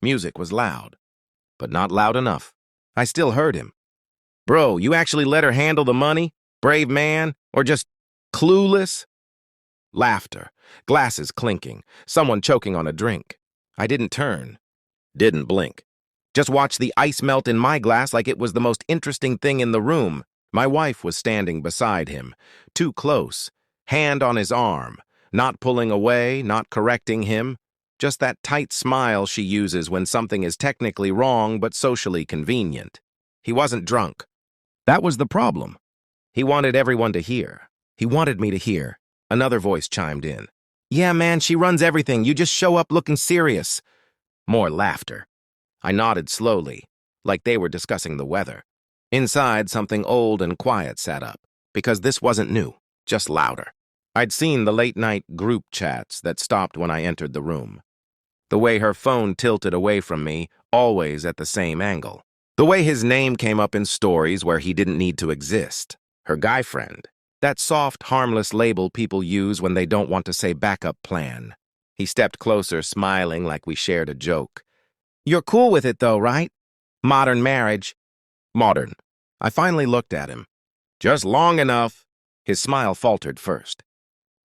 Music was loud, but not loud enough. I still heard him. Bro, you actually let her handle the money? Brave man? Or just clueless? Laughter, glasses clinking, someone choking on a drink. I didn't turn, didn't blink. Just watched the ice melt in my glass like it was the most interesting thing in the room. My wife was standing beside him, too close, hand on his arm, not pulling away, not correcting him, just that tight smile she uses when something is technically wrong but socially convenient. He wasn't drunk. That was the problem. He wanted everyone to hear. He wanted me to hear. Another voice chimed in. Yeah, man, she runs everything. You just show up looking serious. More laughter. I nodded slowly, like they were discussing the weather. Inside, something old and quiet sat up, because this wasn't new, just louder. I'd seen the late-night group chats that stopped when I entered the room. The way her phone tilted away from me, always at the same angle. The way his name came up in stories where he didn't need to exist. Her guy friend. That soft, harmless label people use when they don't want to say backup plan. He stepped closer, smiling like we shared a joke. You're cool with it though, right? Modern marriage. Modern. I finally looked at him. Just long enough. His smile faltered first.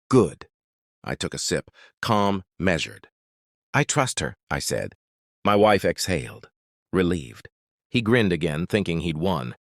Good. I took a sip, calm, measured. I trust her, I said. My wife exhaled, relieved. He grinned again, thinking he'd won.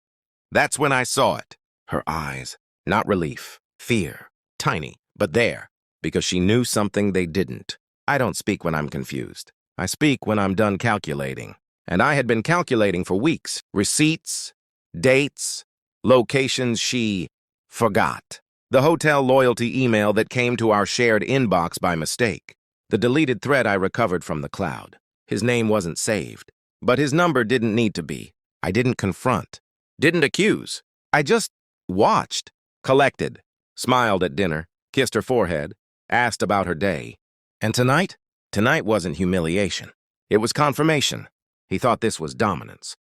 That's when I saw it. Her eyes. Not relief, fear. Tiny, but there. Because she knew something they didn't. I don't speak when I'm confused. I speak when I'm done calculating. And I had been calculating for weeks. Receipts, dates, locations she forgot. The hotel loyalty email that came to our shared inbox by mistake. The deleted thread I recovered from the cloud. His name wasn't saved. But his number didn't need to be. I didn't confront. Didn't accuse. I just watched. Collected. Smiled at dinner. Kissed her forehead. Asked about her day. And tonight? Tonight wasn't humiliation. It was confirmation. He thought this was dominance.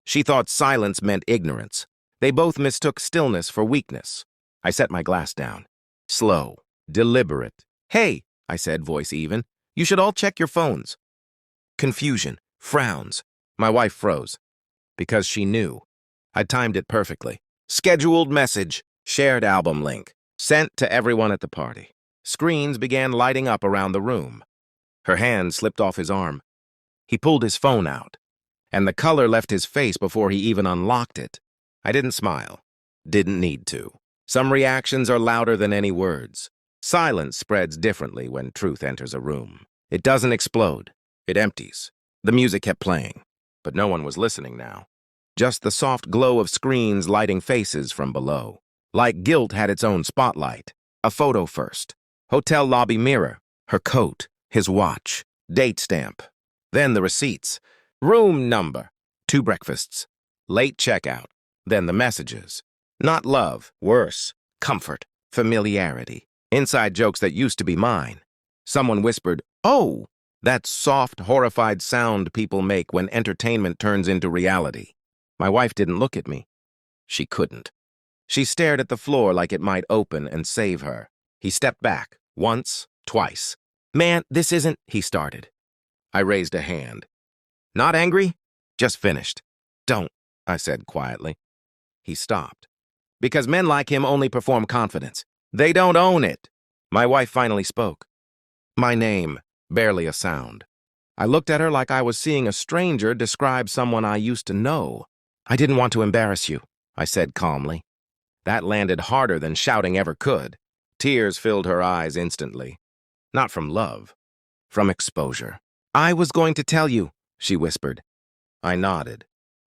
She thought silence meant ignorance. They both mistook stillness for weakness. I set my glass down. Slow. Deliberate. Hey, I said, voice even. You should all check your phones. Confusion. Frowns. My wife froze. Because she knew. I timed it perfectly. Scheduled message. Shared album link. Sent to everyone at the party. Screens began lighting up around the room. Her hand slipped off his arm. He pulled his phone out. And the color left his face before he even unlocked it. I didn't smile. Didn't need to. Some reactions are louder than any words. Silence spreads differently when truth enters a room. It doesn't explode. It empties. The music kept playing, but no one was listening now. Just the soft glow of screens lighting faces from below. Like guilt had its own spotlight. A photo first. Hotel lobby mirror. Her coat. His watch. Date stamp. Then the receipts. Room number. 2 breakfasts. Late checkout. Then the messages. Not love. Worse. Comfort. Familiarity. Inside jokes that used to be mine. Someone whispered, "Oh!" That soft, horrified sound people make when entertainment turns into reality. My wife didn't look at me. She couldn't. She stared at the floor like it might open and save her. He stepped back. Once. Twice. Man, this isn't, he started. I raised a hand. Not angry? Just finished. Don't, I said quietly. He stopped. Because men like him only perform confidence. They don't own it. My wife finally spoke. My name, barely a sound. I looked at her like I was seeing a stranger describe someone I used to know. I didn't want to embarrass you, I said calmly. That landed harder than shouting ever could. Tears filled her eyes instantly. Not from love, from exposure. I was going to tell you, she whispered. I nodded.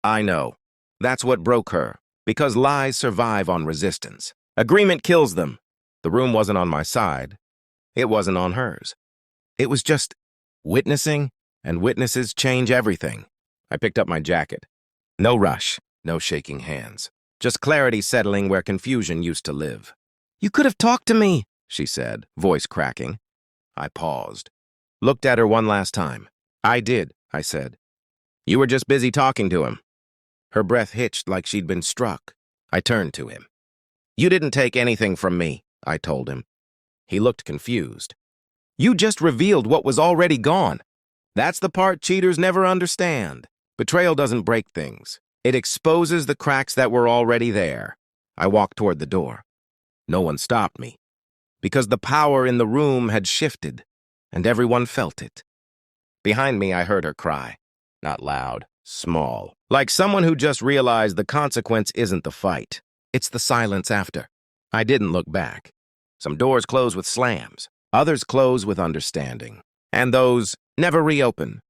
I know. That's what broke her, because lies survive on resistance. Agreement kills them. The room wasn't on my side. It wasn't on hers. It was just witnessing, and witnesses change everything. I picked up my jacket. No rush, no shaking hands. Just clarity settling where confusion used to live. You could have talked to me, she said, voice cracking. I paused. Looked at her one last time. I did, I said. You were just busy talking to him. Her breath hitched like she'd been struck. I turned to him. You didn't take anything from me, I told him. He looked confused. You just revealed what was already gone. That's the part cheaters never understand. Betrayal doesn't break things. It exposes the cracks that were already there. I walked toward the door. No one stopped me, because the power in the room had shifted, and everyone felt it. Behind me, I heard her cry. Not loud, small. Like someone who just realized the consequence isn't the fight. It's the silence after. I didn't look back. Some doors close with slams. Others close with understanding. And those never reopen.